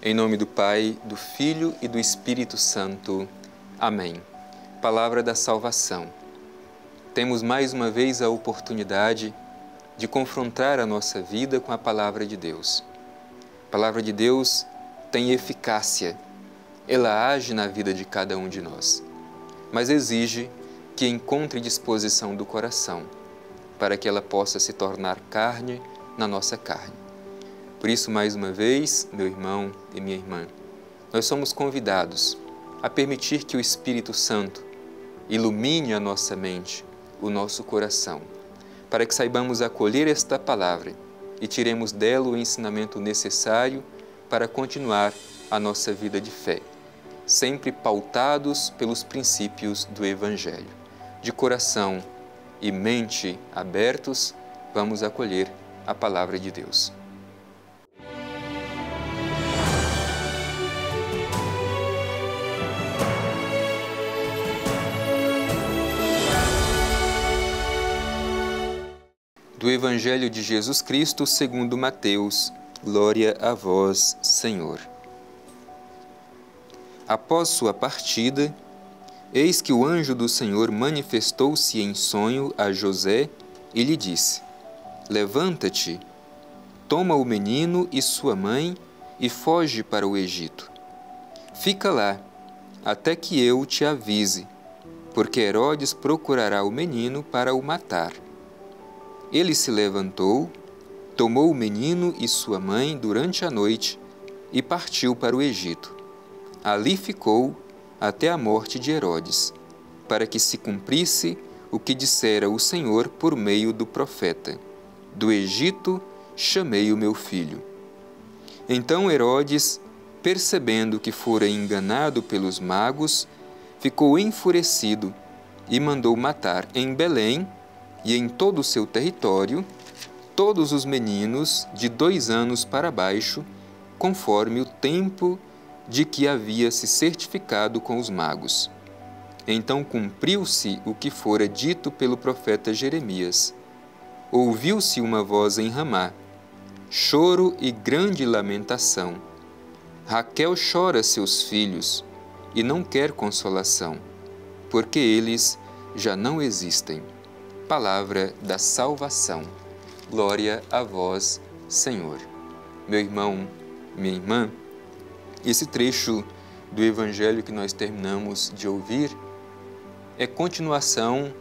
Em nome do Pai, do Filho e do Espírito Santo. Amém. Palavra da salvação. Temos mais uma vez a oportunidade de confrontar a nossa vida com a Palavra de Deus. A Palavra de Deus tem eficácia, ela age na vida de cada um de nós, mas exige que encontre disposição do coração, para que ela possa se tornar carne na nossa carne. Por isso, mais uma vez, meu irmão e minha irmã, nós somos convidados a permitir que o Espírito Santo ilumine a nossa mente, o nosso coração, para que saibamos acolher esta palavra e tiremos dela o ensinamento necessário para continuar a nossa vida de fé, sempre pautados pelos princípios do Evangelho. De coração e mente abertos, vamos acolher a palavra de Deus. Do Evangelho de Jesus Cristo segundo Mateus. Glória a vós, Senhor. Após sua partida, eis que o anjo do Senhor manifestou-se em sonho a José e lhe disse: Levanta-te, toma o menino e sua mãe e foge para o Egito. Fica lá, até que eu te avise, porque Herodes procurará o menino para o matar. Ele se levantou, tomou o menino e sua mãe durante a noite e partiu para o Egito. Ali ficou até a morte de Herodes, para que se cumprisse o que dissera o Senhor por meio do profeta: Do Egito chamei o meu filho. Então Herodes, percebendo que fora enganado pelos magos, ficou enfurecido e mandou matar em Belém e em todo o seu território todos os meninos de 2 anos para baixo, conforme o tempo de que havia se certificado com os magos. Então cumpriu-se o que fora dito pelo profeta Jeremias. Ouviu-se uma voz em Ramá, choro e grande lamentação. Raquel chora seus filhos e não quer consolação, porque eles já não existem. Palavra da salvação. Glória a vós, Senhor. Meu irmão, minha irmã, esse trecho do Evangelho que nós terminamos de ouvir é continuação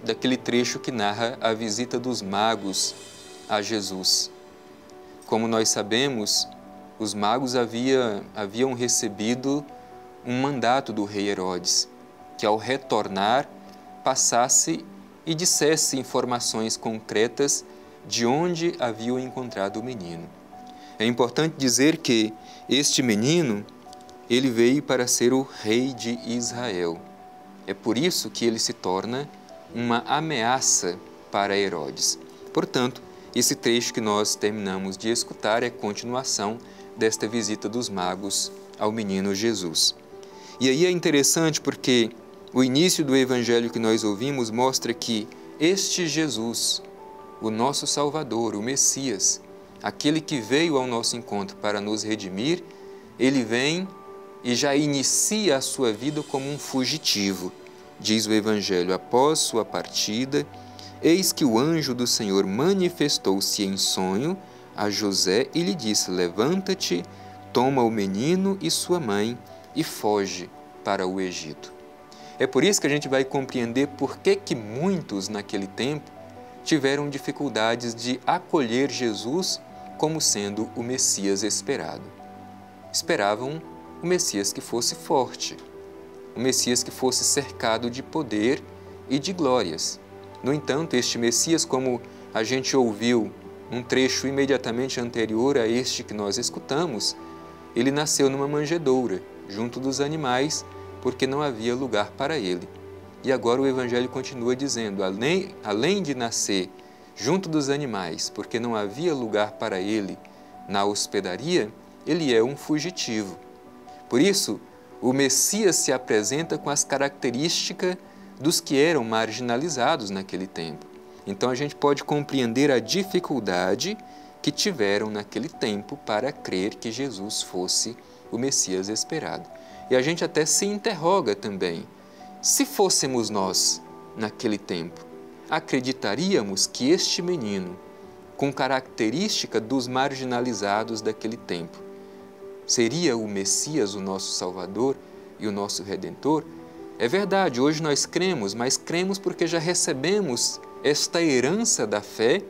daquele trecho que narra a visita dos magos a Jesus. Como nós sabemos, os magos haviam recebido um mandato do rei Herodes, que ao retornar passasse e dissesse informações concretas de onde haviam encontrado o menino. É importante dizer que este menino, ele veio para ser o rei de Israel. É por isso que ele se torna uma ameaça para Herodes. Portanto, esse trecho que nós terminamos de escutar é continuação desta visita dos magos ao menino Jesus. E aí é interessante porque o início do Evangelho que nós ouvimos mostra que este Jesus, o nosso Salvador, o Messias, aquele que veio ao nosso encontro para nos redimir, ele vem e já inicia a sua vida como um fugitivo. Diz o Evangelho: após sua partida, eis que o anjo do Senhor manifestou-se em sonho a José e lhe disse: Levanta-te, toma o menino e sua mãe e foge para o Egito. É por isso que a gente vai compreender por que muitos naquele tempo tiveram dificuldades de acolher Jesus como sendo o Messias esperado. Esperavam o Messias que fosse forte, o Messias que fosse cercado de poder e de glórias. No entanto, este Messias, como a gente ouviu num trecho imediatamente anterior a este que nós escutamos, ele nasceu numa manjedoura, junto dos animais, porque não havia lugar para ele. E agora o Evangelho continua dizendo, além de nascer junto dos animais, porque não havia lugar para ele na hospedaria, ele é um fugitivo. Por isso, o Messias se apresenta com as características dos que eram marginalizados naquele tempo. Então a gente pode compreender a dificuldade que tiveram naquele tempo para crer que Jesus fosse o Messias esperado. E a gente até se interroga também, se fôssemos nós naquele tempo, acreditaríamos que este menino, com característica dos marginalizados daquele tempo, seria o Messias, o nosso Salvador e o nosso Redentor? É verdade, hoje nós cremos, mas cremos porque já recebemos esta herança da fé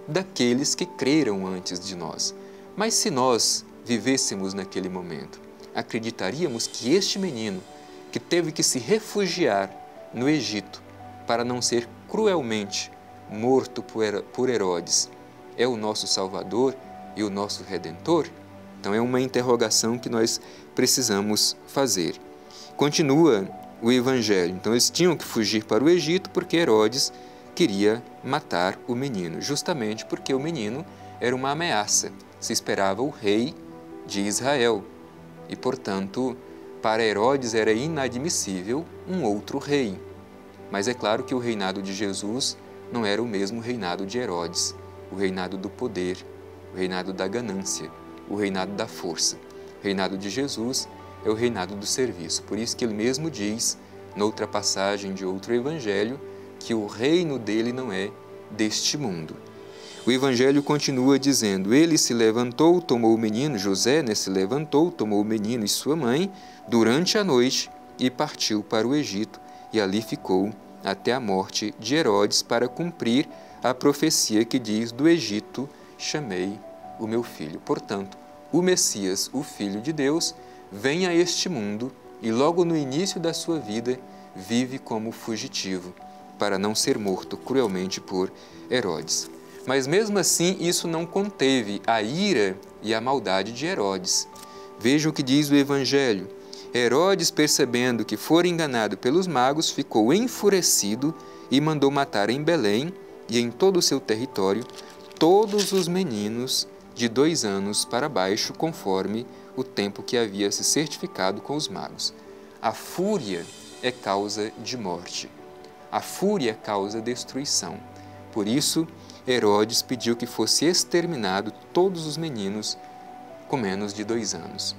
daqueles que creram antes de nós. Mas se nós vivêssemos naquele momento, acreditaríamos que este menino, que teve que se refugiar no Egito para não ser cruelmente morto por Herodes, é o nosso Salvador e o nosso Redentor? Então é uma interrogação que nós precisamos fazer. Continua o Evangelho. Então eles tinham que fugir para o Egito porque Herodes queria matar o menino, justamente porque o menino era uma ameaça. Se esperava o rei de Israel e, portanto, para Herodes era inadmissível um outro rei. Mas é claro que o reinado de Jesus não era o mesmo reinado de Herodes, o reinado do poder, o reinado da ganância, o reinado da força. O reinado de Jesus é o reinado do serviço. Por isso que ele mesmo diz, noutra passagem de outro evangelho, que o reino dele não é deste mundo. O evangelho continua dizendo, ele se levantou, tomou o menino, José, se levantou, tomou o menino e sua mãe durante a noite e partiu para o Egito e ali ficou até a morte de Herodes para cumprir a profecia que diz, do Egito chamei o meu filho. Portanto, o Messias, o Filho de Deus, vem a este mundo e logo no início da sua vida vive como fugitivo para não ser morto cruelmente por Herodes. Mas mesmo assim isso não conteve a ira e a maldade de Herodes. Veja o que diz o Evangelho. Herodes, percebendo que fora enganado pelos magos, ficou enfurecido e mandou matar em Belém e em todo o seu território todos os meninos de 2 anos para baixo, conforme o tempo que havia se certificado com os magos. A fúria é causa de morte. A fúria é causa de destruição. Por isso, Herodes pediu que fosse exterminado todos os meninos com menos de 2 anos.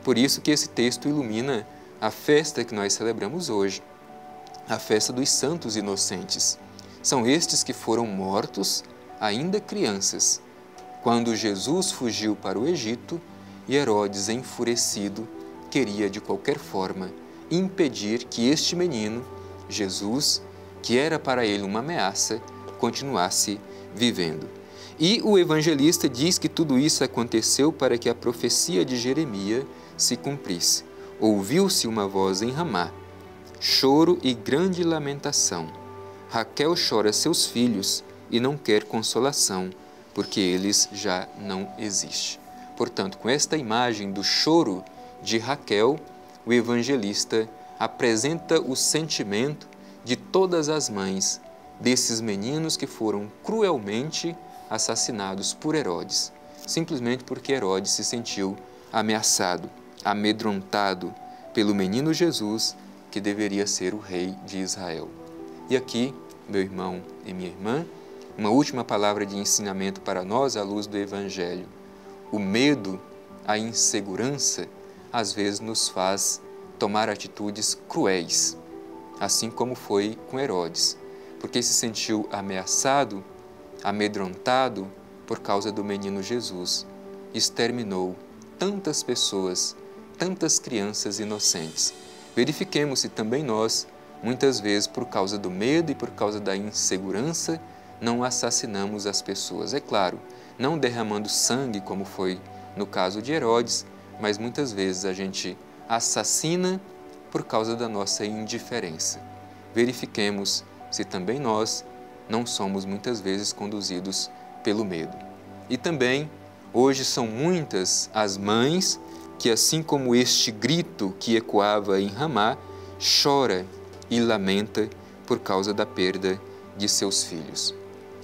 Por isso que esse texto ilumina a festa que nós celebramos hoje, a festa dos santos inocentes. São estes que foram mortos, ainda crianças, quando Jesus fugiu para o Egito e Herodes, enfurecido, queria de qualquer forma impedir que este menino, Jesus, que era para ele uma ameaça, continuasse vivendo. E o evangelista diz que tudo isso aconteceu para que a profecia de Jeremias se cumprisse. Ouviu-se uma voz em Ramá, choro e grande lamentação. Raquel chora seus filhos e não quer consolação, porque eles já não existem. Portanto, com esta imagem do choro de Raquel, o evangelista apresenta o sentimento de todas as mães desses meninos que foram cruelmente assassinados por Herodes, simplesmente porque Herodes se sentiu ameaçado, amedrontado pelo menino Jesus, que deveria ser o rei de Israel. E aqui, meu irmão e minha irmã, uma última palavra de ensinamento para nós à luz do Evangelho. O medo, a insegurança, às vezes nos faz tomar atitudes cruéis, assim como foi com Herodes, porque se sentiu ameaçado, amedrontado por causa do menino Jesus. Exterminou tantas pessoas, tantas crianças inocentes. Verifiquemos se também nós, muitas vezes por causa do medo e por causa da insegurança, não assassinamos as pessoas. É claro, não derramando sangue como foi no caso de Herodes, mas muitas vezes a gente assassina por causa da nossa indiferença. Verifiquemos se também nós não somos muitas vezes conduzidos pelo medo. E também, hoje são muitas as mães que, assim como este grito que ecoava em Ramá, chora e lamenta por causa da perda de seus filhos.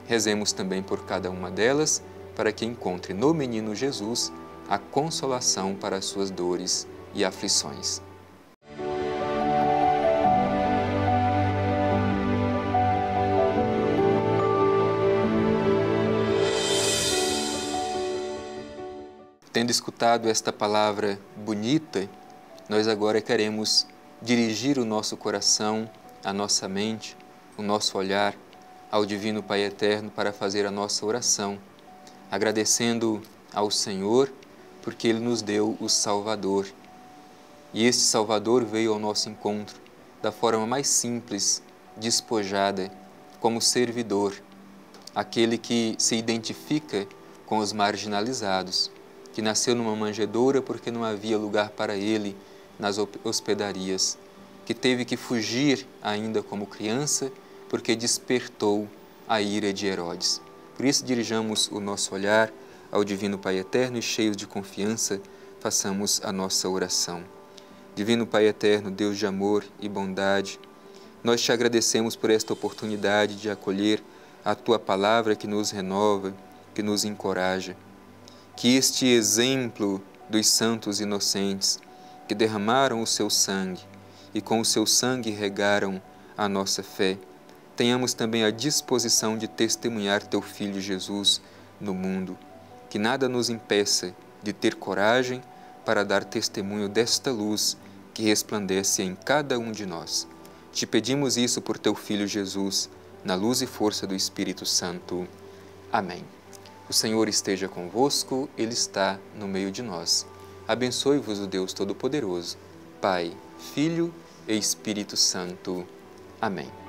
Rezemos também por cada uma delas, para que encontre no menino Jesus a consolação para as suas dores e aflições. escutado esta palavra bonita, nós agora queremos dirigir o nosso coração, a nossa mente, o nosso olhar ao Divino Pai Eterno para fazer a nossa oração, agradecendo ao Senhor porque Ele nos deu o Salvador. E este Salvador veio ao nosso encontro da forma mais simples, despojada, como servidor, aquele que se identifica com os marginalizados, que nasceu numa manjedoura porque não havia lugar para ele nas hospedarias, que teve que fugir ainda como criança porque despertou a ira de Herodes. Por isso, dirijamos o nosso olhar ao Divino Pai Eterno e, cheios de confiança, façamos a nossa oração. Divino Pai Eterno, Deus de amor e bondade, nós te agradecemos por esta oportunidade de acolher a Tua Palavra que nos renova, que nos encoraja. Que este exemplo dos santos inocentes que derramaram o seu sangue e com o seu sangue regaram a nossa fé, tenhamos também a disposição de testemunhar Teu Filho Jesus no mundo. Que nada nos impeça de ter coragem para dar testemunho desta luz que resplandece em cada um de nós. Te pedimos isso por Teu Filho Jesus, na luz e força do Espírito Santo. Amém. O Senhor esteja convosco, Ele está no meio de nós. Abençoe-vos o Deus Todo-Poderoso, Pai, Filho e Espírito Santo. Amém.